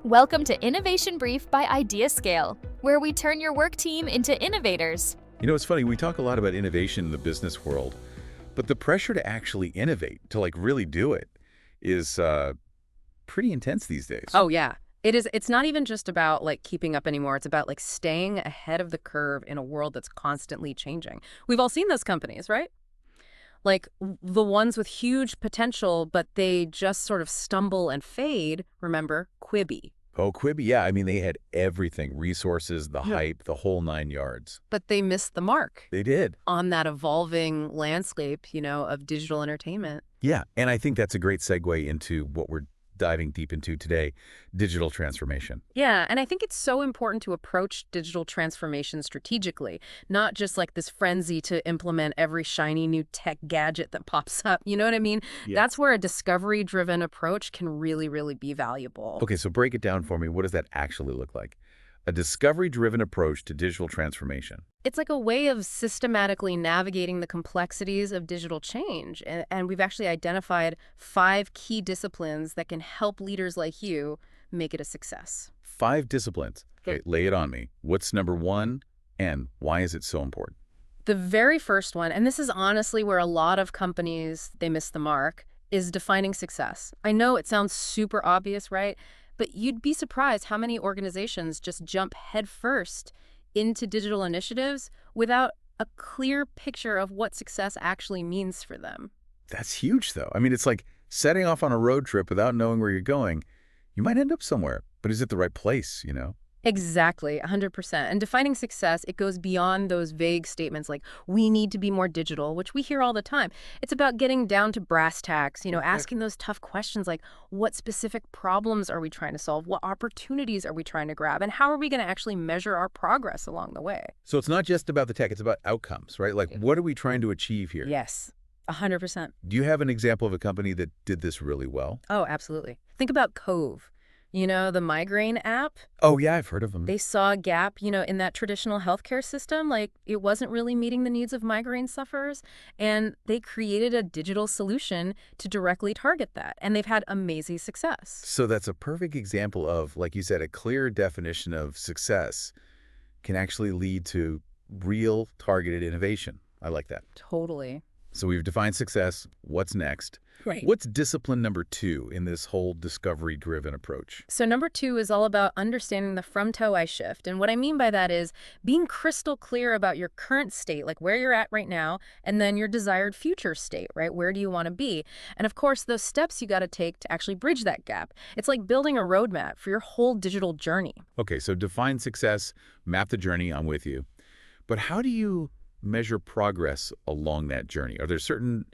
Welcome to Innovation Brief by IdeaScale, where we turn your work team into innovators. You know, it's funny, we talk a lot about innovation in the business world, but the pressure to actually innovate, to really do it, is pretty intense these days. Oh, yeah. It is. It's not even just about keeping up anymore. It's about staying ahead of the curve in a world that's constantly changing. We've all seen those companies, right? The ones with huge potential, but they just sort of stumble and fade. Remember, Quibi. Oh, Quibi, yeah. I mean, they had everything, resources, the Yeah. hype, the whole 9 yards. But they missed the mark They did. on that evolving landscape, of digital entertainment. Yeah, and I think that's a great segue into what we're diving deep into today, digital transformation. Yeah, and I think it's so important to approach digital transformation strategically, not just this frenzy to implement every shiny new tech gadget that pops up. You know what I mean? Yes. That's where a discovery-driven approach can really, really be valuable. Okay, so break it down for me. What does that actually look like? A discovery-driven approach to digital transformation. It's like a way of systematically navigating the complexities of digital change. And we've actually identified 5 key disciplines that can help leaders like you make it a success. 5 disciplines. Okay, lay it on me. What's number 1, and why is it so important? The very first one, and this is honestly where a lot of companies, they miss the mark, is defining success. I know it sounds super obvious, right? But you'd be surprised how many organizations just jump headfirst into digital initiatives without a clear picture of what success actually means for them. That's huge, though. I mean, it's like setting off on a road trip without knowing where you're going. You might end up somewhere, but is it the right place? Exactly, 100%. And defining success, it goes beyond those vague statements like, we need to be more digital, which we hear all the time. It's about getting down to brass tacks, asking those tough questions like, what specific problems are we trying to solve? What opportunities are we trying to grab? And how are we going to actually measure our progress along the way? So it's not just about the tech, it's about outcomes, right? What are we trying to achieve here? Yes, 100%. Do you have an example of a company that did this really well? Oh, absolutely. Think about Cove. The migraine app. Oh, yeah, I've heard of them. They saw a gap, in that traditional healthcare system. It wasn't really meeting the needs of migraine sufferers. And they created a digital solution to directly target that. And they've had amazing success. So that's a perfect example of, like you said, a clear definition of success can actually lead to real targeted innovation. I like that. Totally. So we've defined success. What's next? Right. What's discipline number 2 in this whole discovery-driven approach? So number 2 is all about understanding the from-to-I shift. And what I mean by that is being crystal clear about your current state, where you're at right now, and then your desired future state, right? Where do you want to be? And of course, those steps you got to take to actually bridge that gap. It's like building a roadmap for your whole digital journey. Okay, so define success, map the journey, I'm with you. But how do you measure progress along that journey? Are there certain,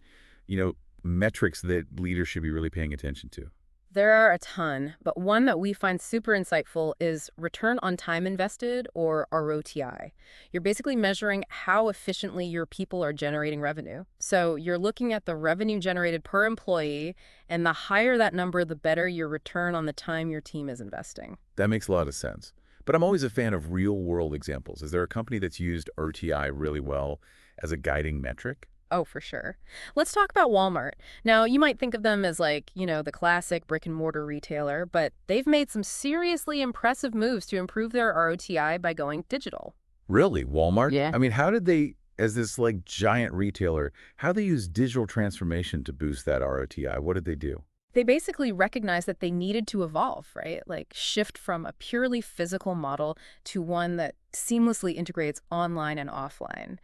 metrics that leaders should be really paying attention to? There are a ton, but one that we find super insightful is return on time invested, or ROTI. You're basically measuring how efficiently your people are generating revenue. So you're looking at the revenue generated per employee, and the higher that number, the better your return on the time your team is investing. That makes a lot of sense. But I'm always a fan of real-world examples. Is there a company that's used ROTI really well as a guiding metric? Oh, for sure. Let's talk about Walmart. Now, you might think of them as the classic brick and mortar retailer, but they've made some seriously impressive moves to improve their ROTI by going digital. Really? Walmart? Yeah. I mean, how did they, as this giant retailer, how they use digital transformation to boost that ROTI? What did they do? They basically recognized that they needed to evolve, right? Shift from a purely physical model to one that seamlessly integrates online and offline.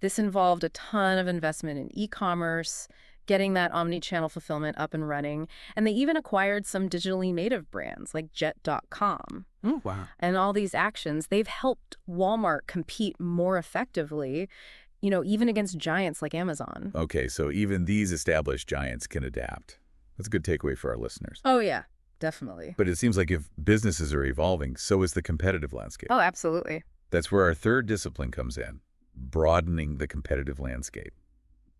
This involved a ton of investment in e-commerce, getting that omni-channel fulfillment up and running, and they even acquired some digitally native brands like Jet.com. Oh, wow. And all these actions, they've helped Walmart compete more effectively, even against giants like Amazon. Okay, so even these established giants can adapt. That's a good takeaway for our listeners. Oh, yeah, definitely. But it seems like if businesses are evolving, so is the competitive landscape. Oh, absolutely. That's where our third discipline comes in, broadening the competitive landscape.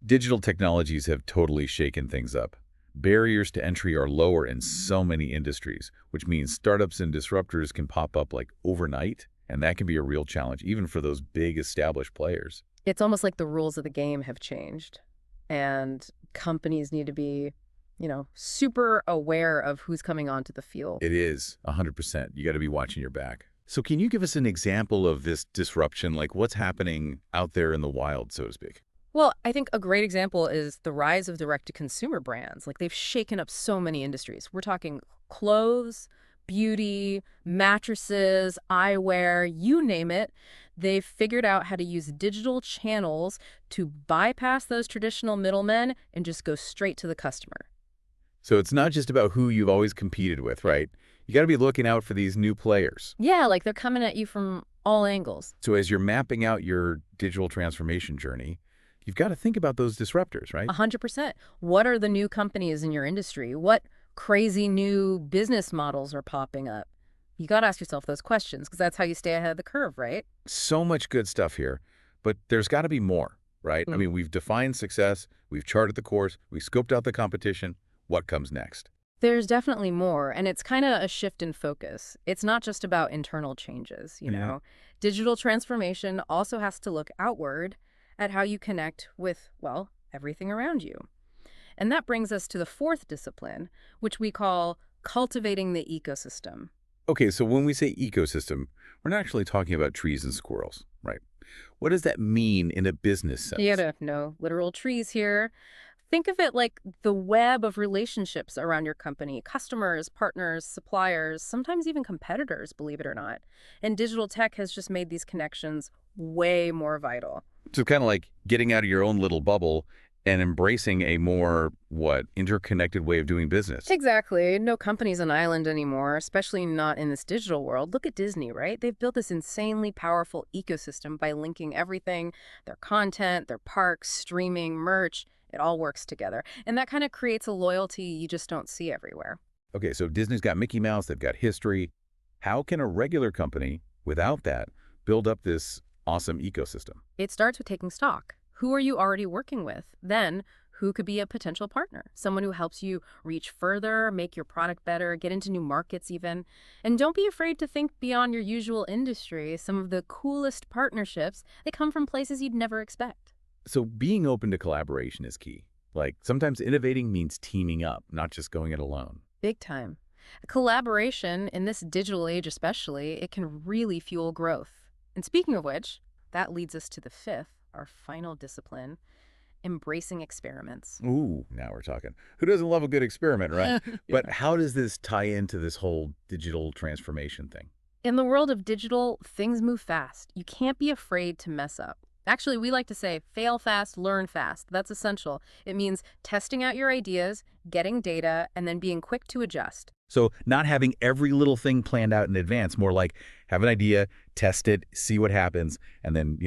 Digital technologies have totally shaken things up. Barriers to entry are lower in so many industries, which means startups and disruptors can pop up overnight, and that can be a real challenge, even for those big established players. It's almost like the rules of the game have changed, and companies need to be super aware of who's coming onto the field. It is 100%. You got to be watching your back. So can you give us an example of this disruption, like what's happening out there in the wild, so to speak? Well, I think a great example is the rise of direct-to-consumer brands. Like, they've shaken up so many industries. We're talking clothes, beauty, mattresses, eyewear, you name it. They've figured out how to use digital channels to bypass those traditional middlemen and just go straight to the customer. So it's not just about who you've always competed with, right? You got to be looking out for these new players. Yeah, like they're coming at you from all angles. So as you're mapping out your digital transformation journey, you've got to think about those disruptors, right? 100%. What are the new companies in your industry? What crazy new business models are popping up? You got to ask yourself those questions because that's how you stay ahead of the curve, right? So much good stuff here, but there's got to be more, right? I mean, we've defined success, we've charted the course, we've scoped out the competition. What comes next? There's definitely more, and it's kind of a shift in focus. It's not just about internal changes, Yeah. Digital transformation also has to look outward at how you connect with, well, everything around you. And that brings us to the fourth discipline, which we call cultivating the ecosystem. Okay, so when we say ecosystem, we're not actually talking about trees and squirrels, right? What does that mean in a business sense? You gotta know literal trees here. Think of it like the web of relationships around your company, customers, partners, suppliers, sometimes even competitors, believe it or not. And digital tech has just made these connections way more vital. So kind of like getting out of your own little bubble and embracing a more, interconnected way of doing business. Exactly. No company's an island anymore, especially not in this digital world. Look at Disney, right? They've built this insanely powerful ecosystem by linking everything, their content, their parks, streaming, merch. It all works together. And that kind of creates a loyalty you just don't see everywhere. Okay, so Disney's got Mickey Mouse, they've got history. How can a regular company, without that, build up this awesome ecosystem? It starts with taking stock. Who are you already working with? Then, who could be a potential partner? Someone who helps you reach further, make your product better, get into new markets even. And don't be afraid to think beyond your usual industry. Some of the coolest partnerships, they come from places you'd never expect. So being open to collaboration is key. Like sometimes innovating means teaming up, not just going it alone. Big time. Collaboration, in this digital age especially, it can really fuel growth. And speaking of which, that leads us to the fifth, our final discipline, embracing experiments. Ooh, now we're talking. Who doesn't love a good experiment, right? Yeah. But how does this tie into this whole digital transformation thing? In the world of digital, things move fast. You can't be afraid to mess up. Actually, we like to say, fail fast, learn fast. That's essential. It means testing out your ideas, getting data, and then being quick to adjust. So not having every little thing planned out in advance, more like have an idea, test it, see what happens, and then,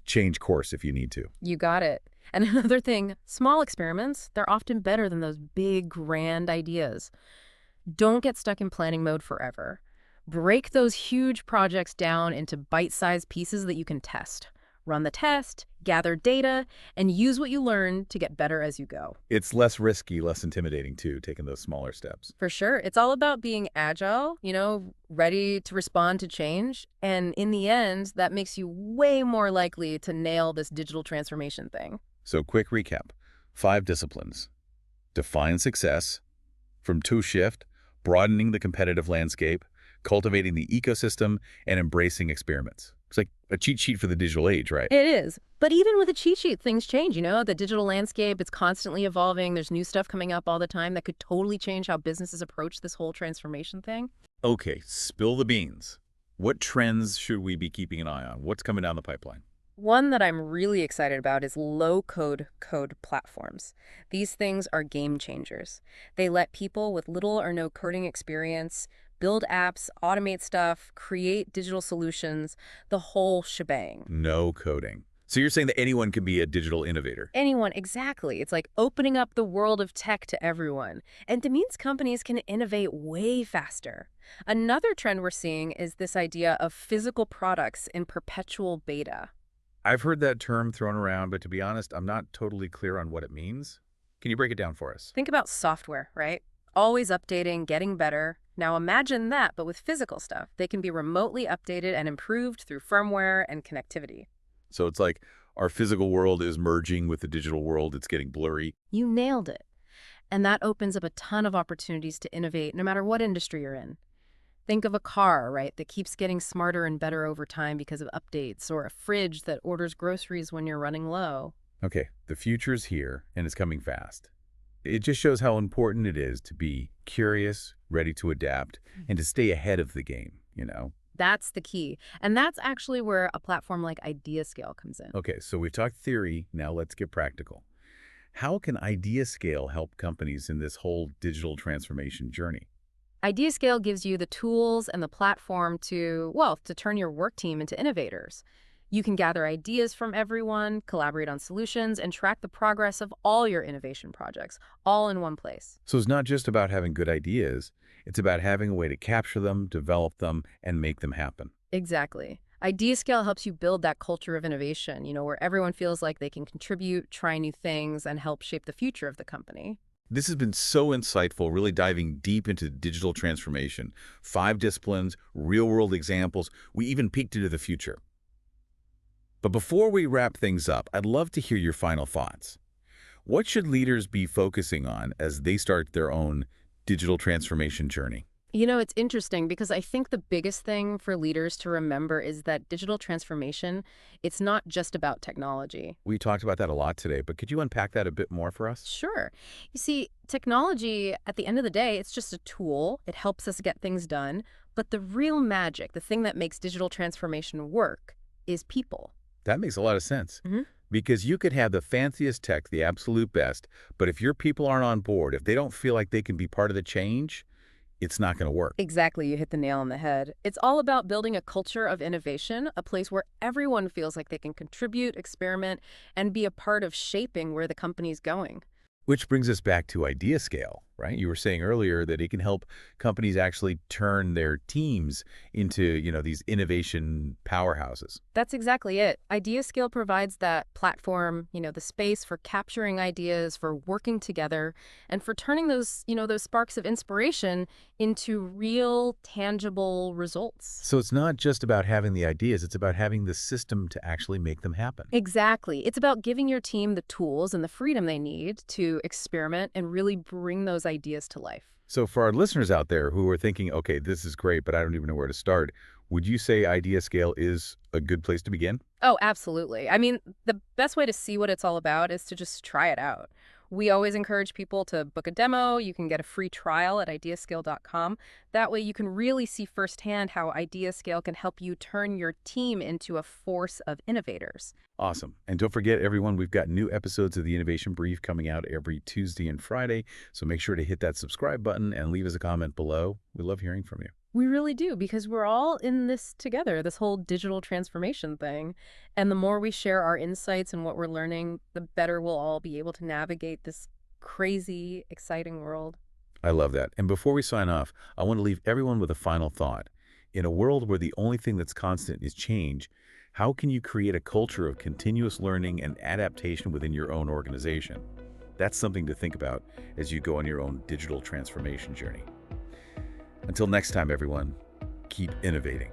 change course if you need to. You got it. And another thing, small experiments, they're often better than those big, grand ideas. Don't get stuck in planning mode forever. Break those huge projects down into bite-sized pieces that you can test. Run the test, gather data, and use what you learn to get better as you go. It's less risky, less intimidating too, taking those smaller steps. For sure. It's all about being agile, ready to respond to change. And in the end, that makes you way more likely to nail this digital transformation thing. So quick recap, 5 disciplines. Define success, from to shift, broadening the competitive landscape, cultivating the ecosystem, and embracing experiments. It's like a cheat sheet for the digital age, right? It is. But even with a cheat sheet, things change, The digital landscape, it's constantly evolving. There's new stuff coming up all the time that could totally change how businesses approach this whole transformation thing. Okay, spill the beans. What trends should we be keeping an eye on? What's coming down the pipeline? One that I'm really excited about is low-code code platforms. These things are game changers. They let people with little or no coding experience build apps, automate stuff, create digital solutions, the whole shebang. No coding. So you're saying that anyone can be a digital innovator? Anyone, exactly. It's like opening up the world of tech to everyone. And it means companies can innovate way faster. Another trend we're seeing is this idea of physical products in perpetual beta. I've heard that term thrown around, but to be honest, I'm not totally clear on what it means. Can you break it down for us? Think about software, right? Always updating, getting better. Now imagine that, but with physical stuff. They can be remotely updated and improved through firmware and connectivity. So it's like our physical world is merging with the digital world. It's getting blurry. You nailed it. And that opens up a ton of opportunities to innovate no matter what industry you're in. Think of a car, right, that keeps getting smarter and better over time because of updates, or a fridge that orders groceries when you're running low. Okay, the future's here, and it's coming fast. It just shows how important it is to be curious, ready to adapt, and to stay ahead of the game. That's the key. And that's actually where a platform like IdeaScale comes in. Okay, so we've talked theory, now let's get practical. How can IdeaScale help companies in this whole digital transformation journey? IdeaScale gives you the tools and the platform to, well, to turn your work team into innovators. You can gather ideas from everyone, collaborate on solutions, and track the progress of all your innovation projects, all in one place. So it's not just about having good ideas, it's about having a way to capture them, develop them, and make them happen. Exactly. IdeaScale helps you build that culture of innovation, where everyone feels like they can contribute, try new things, and help shape the future of the company. This has been so insightful, really diving deep into digital transformation. 5 disciplines, real-world examples, we even peeked into the future. But before we wrap things up, I'd love to hear your final thoughts. What should leaders be focusing on as they start their own digital transformation journey? It's interesting because I think the biggest thing for leaders to remember is that digital transformation, it's not just about technology. We talked about that a lot today, but could you unpack that a bit more for us? Sure. You see, technology, at the end of the day, it's just a tool. It helps us get things done. But the real magic, the thing that makes digital transformation work, is people. That makes a lot of sense. Mm-hmm. Because you could have the fanciest tech, the absolute best, but if your people aren't on board, if they don't feel like they can be part of the change, it's not going to work. Exactly, you hit the nail on the head. It's all about building a culture of innovation, a place where everyone feels like they can contribute, experiment, and be a part of shaping where the company's going. Which brings us back to IdeaScale, right? You were saying earlier that it can help companies actually turn their teams into, these innovation powerhouses. That's exactly it. IdeaScale provides that platform, the space for capturing ideas, for working together, and for turning those sparks of inspiration into real, tangible results. So it's not just about having the ideas, it's about having the system to actually make them happen. Exactly. It's about giving your team the tools and the freedom they need to experiment and really bring those ideas to life. So for our listeners out there who are thinking, okay, this is great, but I don't even know where to start, would you say IdeaScale is a good place to begin? Oh, absolutely. I mean, the best way to see what it's all about is to just try it out. We always encourage people to book a demo. You can get a free trial at ideascale.com. That way you can really see firsthand how IdeaScale can help you turn your team into a force of innovators. Awesome. And don't forget, everyone, we've got new episodes of the Innovation Brief coming out every Tuesday and Friday. So make sure to hit that subscribe button and leave us a comment below. We love hearing from you. We really do, because we're all in this together, this whole digital transformation thing. And the more we share our insights and what we're learning, the better we'll all be able to navigate this crazy, exciting world. I love that. And before we sign off, I want to leave everyone with a final thought. In a world where the only thing that's constant is change, how can you create a culture of continuous learning and adaptation within your own organization? That's something to think about as you go on your own digital transformation journey. Until next time, everyone, keep innovating.